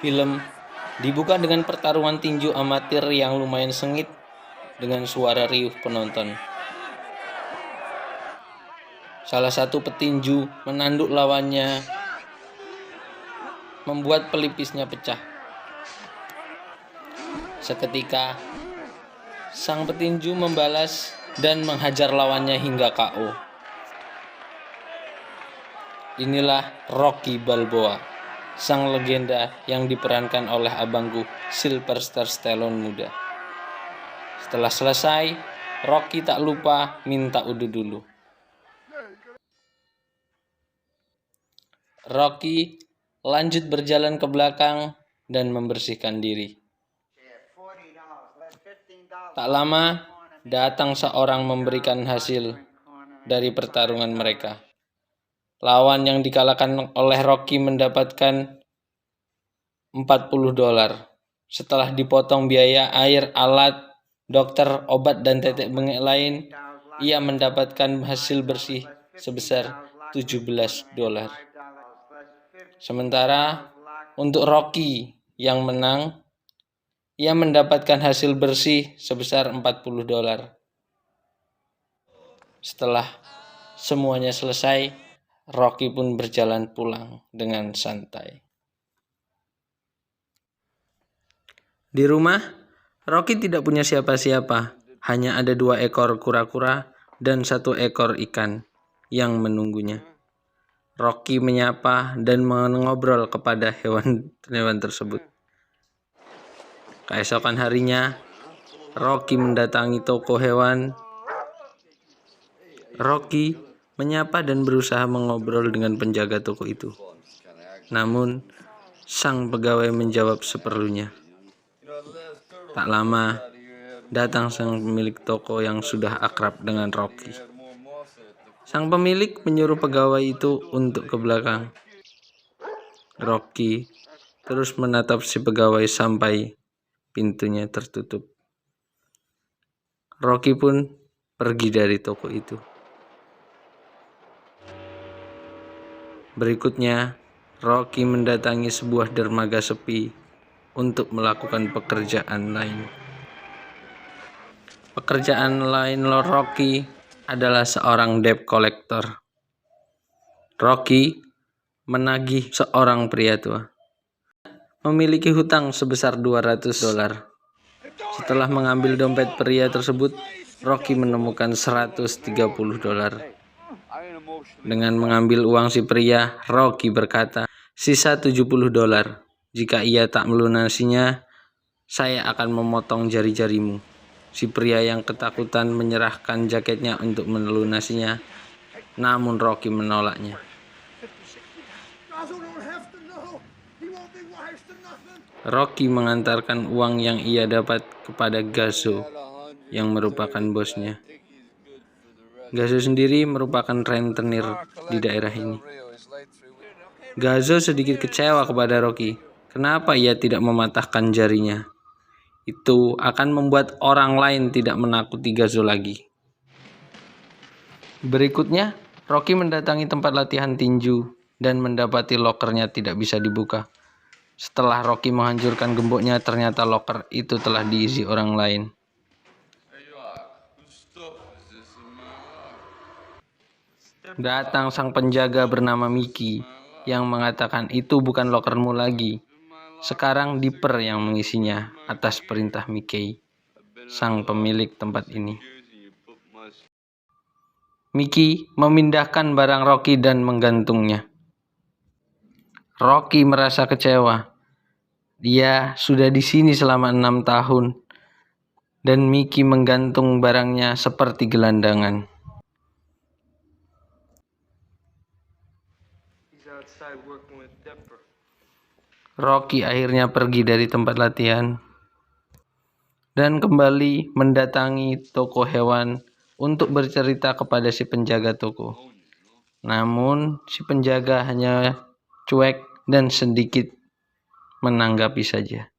Film dibuka dengan pertarungan tinju amatir yang lumayan sengit dengan suara riuh penonton. Salah satu petinju menanduk lawannya, membuat pelipisnya pecah. Seketika, sang petinju membalas dan menghajar lawannya hingga KO. Inilah Rocky Balboa, sang legenda yang diperankan oleh abangku Sylvester Stallone muda. Setelah selesai, Rocky tak lupa minta udhu dulu. Rocky lanjut berjalan ke belakang dan membersihkan diri. Tak lama, datang seorang memberikan hasil dari pertarungan mereka. Lawan yang dikalahkan oleh Rocky mendapatkan $40. Setelah dipotong biaya air, alat, dokter, obat, dan tetek bengek lain, ia mendapatkan hasil bersih sebesar $17. Sementara untuk Rocky yang menang, ia mendapatkan hasil bersih sebesar $40. Setelah semuanya selesai, Rocky pun berjalan pulang dengan santai. Di rumah, Rocky tidak punya siapa-siapa. Hanya ada 2 ekor kura-kura dan 1 ekor ikan yang menunggunya. Rocky menyapa dan mengobrol kepada hewan-hewan tersebut. Keesokan harinya, Rocky mendatangi toko hewan. Rocky menyapa dan berusaha mengobrol dengan penjaga toko itu. Namun, sang pegawai menjawab seperlunya. Tak lama, datang sang pemilik toko yang sudah akrab dengan Rocky. Sang pemilik menyuruh pegawai itu untuk ke belakang. Rocky terus menatap si pegawai sampai pintunya tertutup. Rocky pun pergi dari toko itu. Berikutnya, Rocky mendatangi sebuah dermaga sepi untuk melakukan pekerjaan lain. Pekerjaan lain Rocky adalah seorang debt collector. Rocky menagih seorang pria tua. Memiliki hutang sebesar $200. Setelah mengambil dompet pria tersebut, Rocky menemukan $130. Dengan mengambil uang si pria, Rocky berkata, "Sisa $70. Jika ia tak melunasinya, saya akan memotong jari-jarimu." Si pria yang ketakutan menyerahkan jaketnya untuk melunasinya, namun Rocky menolaknya. Rocky mengantarkan uang yang ia dapat kepada Gazzo yang merupakan bosnya. Gazzo sendiri merupakan rentenir di daerah ini. Gazzo sedikit kecewa kepada Rocky. Kenapa ia tidak mematahkan jarinya? Itu akan membuat orang lain tidak menakuti Gazzo lagi. Berikutnya, Rocky mendatangi tempat latihan tinju dan mendapati lokernya tidak bisa dibuka. Setelah Rocky menghancurkan gemboknya, ternyata loker itu telah diisi orang lain. Datang sang penjaga bernama Mickey yang mengatakan itu bukan lokermu lagi. Sekarang Dipper yang mengisinya atas perintah Mickey, sang pemilik tempat ini. Mickey memindahkan barang Rocky dan menggantungnya. Rocky merasa kecewa. Dia sudah di sini selama 6 tahun dan Mickey menggantung barangnya seperti gelandangan. Rocky akhirnya pergi dari tempat latihan dan kembali mendatangi toko hewan untuk bercerita kepada si penjaga toko. Namun si penjaga hanya cuek dan sedikit menanggapi saja.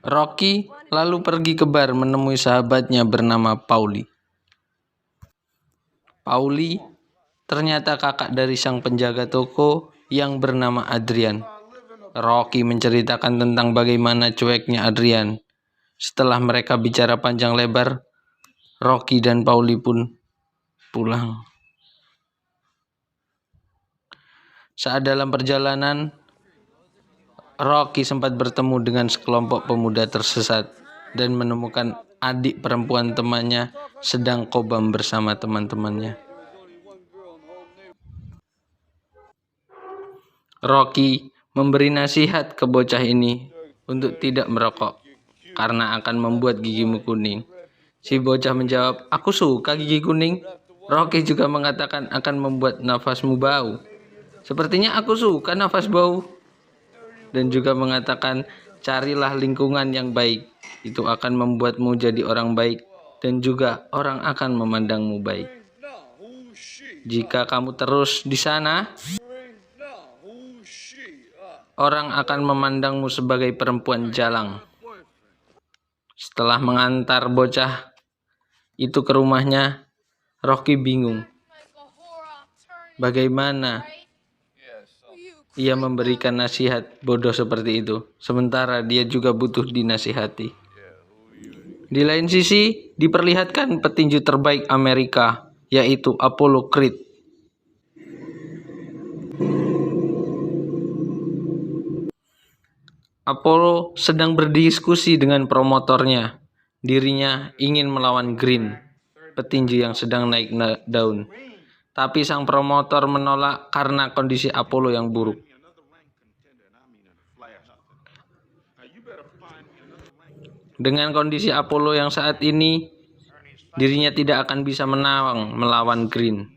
Rocky lalu pergi ke bar menemui sahabatnya bernama Paulie. Paulie ternyata kakak dari sang penjaga toko yang bernama Adrian. Rocky menceritakan tentang bagaimana cueknya Adrian. Setelah mereka bicara panjang lebar, Rocky dan Pauli pun pulang. Saat dalam perjalanan, Rocky sempat bertemu dengan sekelompok pemuda tersesat dan menemukan adik perempuan temannya sedang kobam bersama teman-temannya. Rocky memberi nasihat ke bocah ini untuk tidak merokok karena akan membuat gigimu kuning. Si bocah menjawab, "Aku suka gigi kuning." Rocky juga mengatakan akan membuat nafasmu bau. "Sepertinya aku suka nafas bau." Dan juga mengatakan, "Carilah lingkungan yang baik. Itu akan membuatmu jadi orang baik dan juga orang akan memandangmu baik. Jika kamu terus di sana, orang akan memandangmu sebagai perempuan jalang." Setelah mengantar bocah itu ke rumahnya, Rocky bingung. Bagaimana ia memberikan nasihat bodoh seperti itu, sementara dia juga butuh dinasihati. Di lain sisi, diperlihatkan petinju terbaik Amerika, yaitu Apollo Creed. Apollo sedang berdiskusi dengan promotornya. Dirinya ingin melawan Green, petinju yang sedang naik daun. Tapi sang promotor menolak karena kondisi Apollo yang buruk. Dengan kondisi Apollo yang saat ini, dirinya tidak akan bisa menang melawan Green.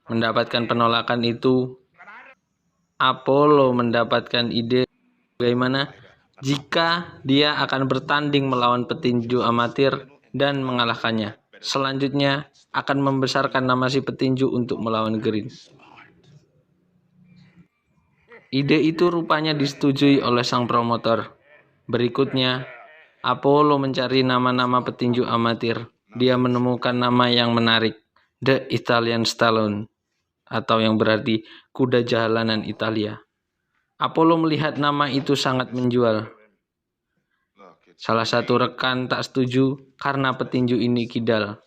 Mendapatkan penolakan itu, Apollo mendapatkan ide bagaimana jika dia akan bertanding melawan petinju amatir dan mengalahkannya. Selanjutnya akan membesarkan nama si petinju untuk melawan Green. Ide itu rupanya disetujui oleh sang promotor. Berikutnya, Apollo mencari nama-nama petinju amatir. Dia menemukan nama yang menarik, The Italian Stallion, atau yang berarti kuda jalanan Italia. Apollo melihat nama itu sangat menjual. Salah satu rekan tak setuju karena petinju ini kidal.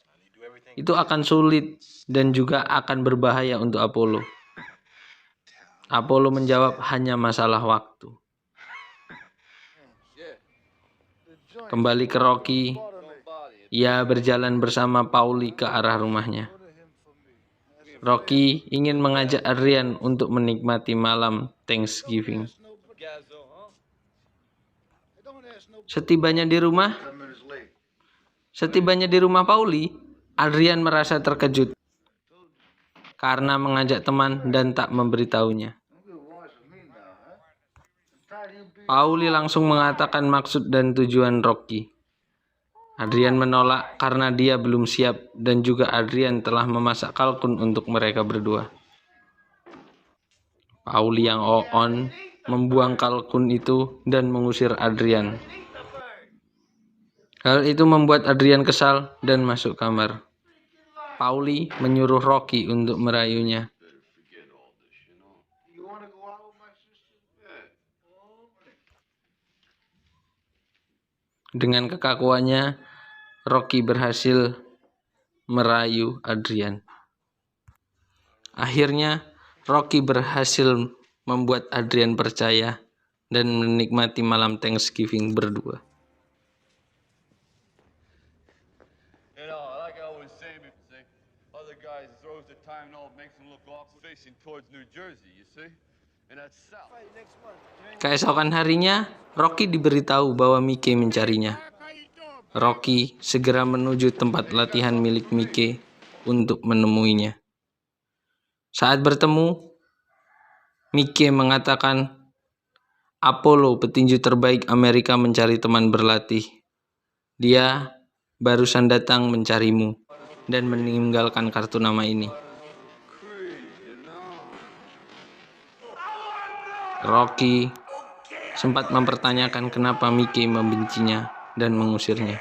Itu akan sulit dan juga akan berbahaya untuk Apollo. Apollo menjawab hanya masalah waktu. Kembali ke Rocky, ia berjalan bersama Pauli ke arah rumahnya. Rocky ingin mengajak Adrian untuk menikmati malam Thanksgiving. Setibanya di rumah Pauli, Adrian merasa terkejut karena mengajak teman dan tak memberitahunya. Pauli langsung mengatakan maksud dan tujuan Rocky. Adrian menolak karena dia belum siap dan juga Adrian telah memasak kalkun untuk mereka berdua. Pauli yang on membuang kalkun itu dan mengusir Adrian. Hal itu membuat Adrian kesal dan masuk kamar. Pauli menyuruh Rocky untuk merayunya. Dengan kekakuannya, Rocky berhasil merayu Adrian. Akhirnya, Rocky berhasil membuat Adrian percaya dan menikmati malam Thanksgiving berdua. Keesokan harinya, Rocky diberitahu bahwa Mickey mencarinya. Rocky segera menuju tempat latihan milik Mickey untuk menemuinya. Saat bertemu, Mickey mengatakan, "Apollo, petinju terbaik Amerika, mencari teman berlatih. Dia barusan datang mencarimu dan meninggalkan kartu nama ini." Rocky sempat mempertanyakan kenapa Mickey membencinya dan mengusirnya.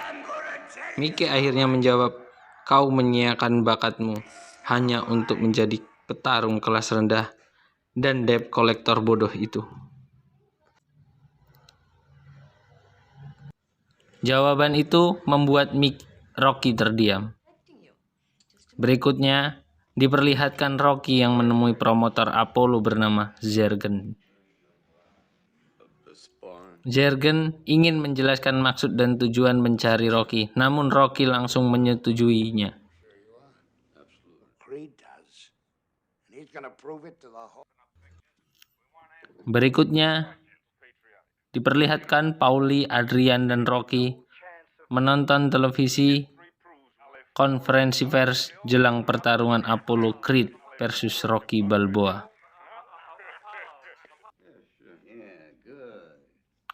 Mickey akhirnya menjawab, "Kau menyia-nyiakan bakatmu hanya untuk menjadi petarung kelas rendah dan debt kolektor bodoh itu? Jawaban itu membuat Rocky terdiam. Berikutnya, diperlihatkan Rocky yang menemui promotor Apollo bernama Zergen. Zergen ingin menjelaskan maksud dan tujuan mencari Rocky, namun Rocky langsung menyetujuinya. Berikutnya, diperlihatkan Paulie, Adrian, dan Rocky menonton televisi konferensi pers jelang pertarungan Apollo Creed versus Rocky Balboa.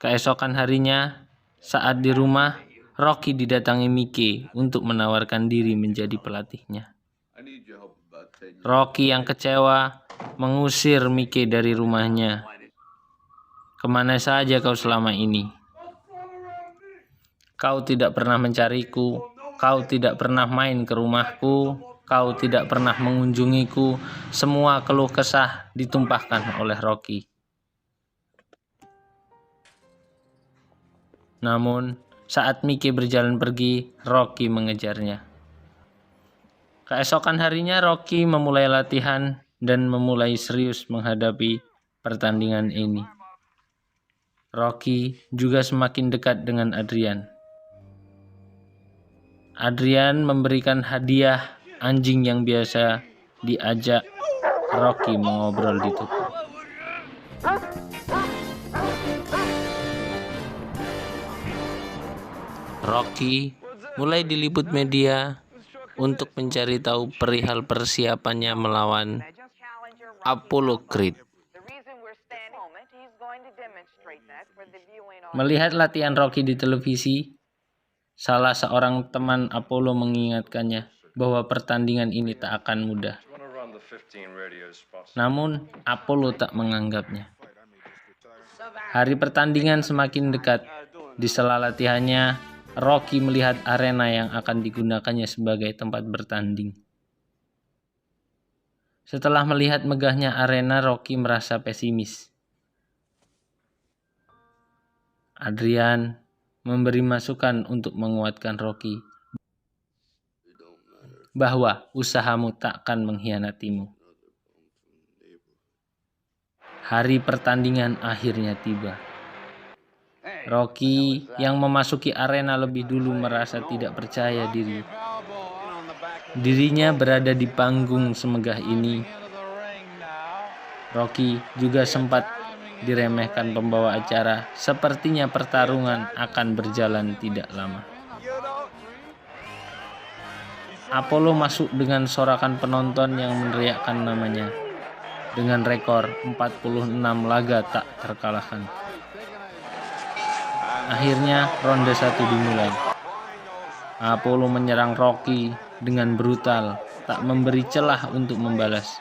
Keesokan harinya, saat di rumah, Rocky didatangi Mickey untuk menawarkan diri menjadi pelatihnya. Rocky yang kecewa mengusir Mickey dari rumahnya. "Kemana saja kau selama ini? Kau tidak pernah mencariku, kau tidak pernah main ke rumahku, kau tidak pernah mengunjungiku." Semua keluh kesah ditumpahkan oleh Rocky. Namun, saat Mickey berjalan pergi, Rocky mengejarnya. Keesokan harinya, Rocky memulai latihan dan memulai serius menghadapi pertandingan ini. Rocky juga semakin dekat dengan Adrian. Adrian memberikan hadiah anjing yang biasa diajak Rocky mengobrol di toko. Rocky mulai diliput media untuk mencari tahu perihal persiapannya melawan Apollo Creed. Melihat latihan Rocky di televisi, salah seorang teman Apollo mengingatkannya bahwa pertandingan ini tak akan mudah. Namun, Apollo tak menganggapnya. Hari pertandingan semakin dekat. Di sela latihannya, Rocky melihat arena yang akan digunakannya sebagai tempat bertanding. Setelah melihat megahnya arena, Rocky merasa pesimis. Adrian memberi masukan untuk menguatkan Rocky bahwa usahamu takkan mengkhianatimu. Hari pertandingan akhirnya tiba. Rocky yang memasuki arena lebih dulu merasa tidak percaya diri. Dirinya berada di panggung semegah ini. Rocky juga sempat diremehkan pembawa acara. Sepertinya pertarungan akan berjalan tidak lama. Apollo masuk dengan sorakan penonton yang meneriakkan namanya. Dengan rekor 46 laga tak terkalahkan. Akhirnya ronde 1 dimulai. Apollo menyerang Rocky dengan brutal, tak memberi celah untuk membalas.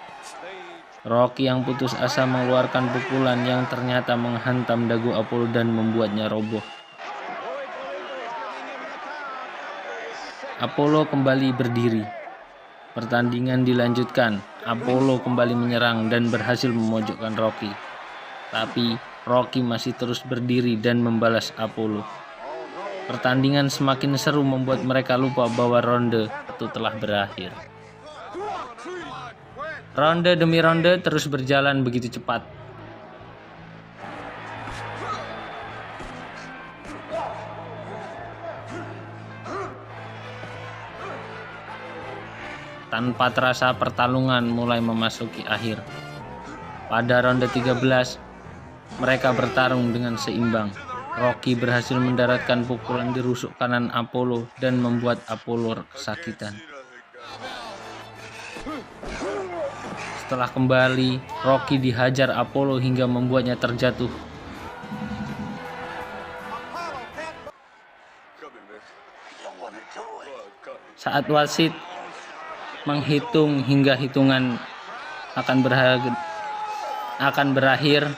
Rocky yang putus asa mengeluarkan pukulan yang ternyata menghantam dagu Apollo dan membuatnya roboh. Apollo kembali berdiri. Pertandingan dilanjutkan. Apollo kembali menyerang dan berhasil memojokkan Rocky. Tapi Rocky masih terus berdiri dan membalas Apollo. Pertandingan semakin seru membuat mereka lupa bahwa ronde itu telah berakhir. Ronde demi ronde terus berjalan begitu cepat. Tanpa terasa pertarungan mulai memasuki akhir. Pada ronde 13, mereka bertarung dengan seimbang. Rocky berhasil mendaratkan pukulan di rusuk kanan Apollo dan membuat Apollo kesakitan. Setelah kembali, Rocky dihajar Apollo hingga membuatnya terjatuh. Saat wasit menghitung hingga hitungan akan berakhir,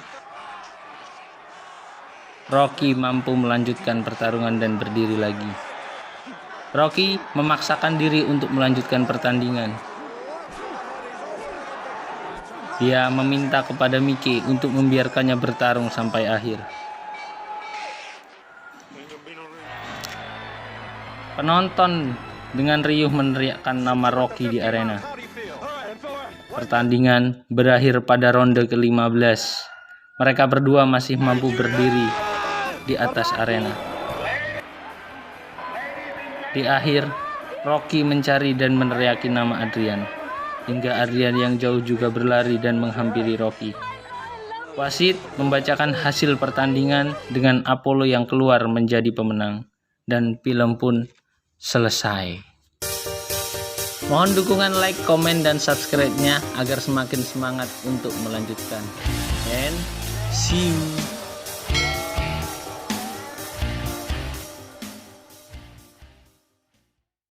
Rocky mampu melanjutkan pertarungan dan berdiri lagi. Rocky memaksakan diri untuk melanjutkan pertandingan. Dia meminta kepada Mickey untuk membiarkannya bertarung sampai akhir. Penonton dengan riuh meneriakkan nama Rocky di arena. Pertandingan berakhir pada ronde ke-15. Mereka berdua masih mampu berdiri di atas arena. Di akhir, Rocky mencari dan meneriaki nama Adrian, hingga Adrian yang jauh juga berlari dan menghampiri Rocky. Wasit membacakan hasil pertandingan dengan Apollo yang keluar menjadi pemenang, dan film pun selesai. Mohon dukungan like, komen, dan subscribe-nya agar semakin semangat untuk melanjutkan. And see you.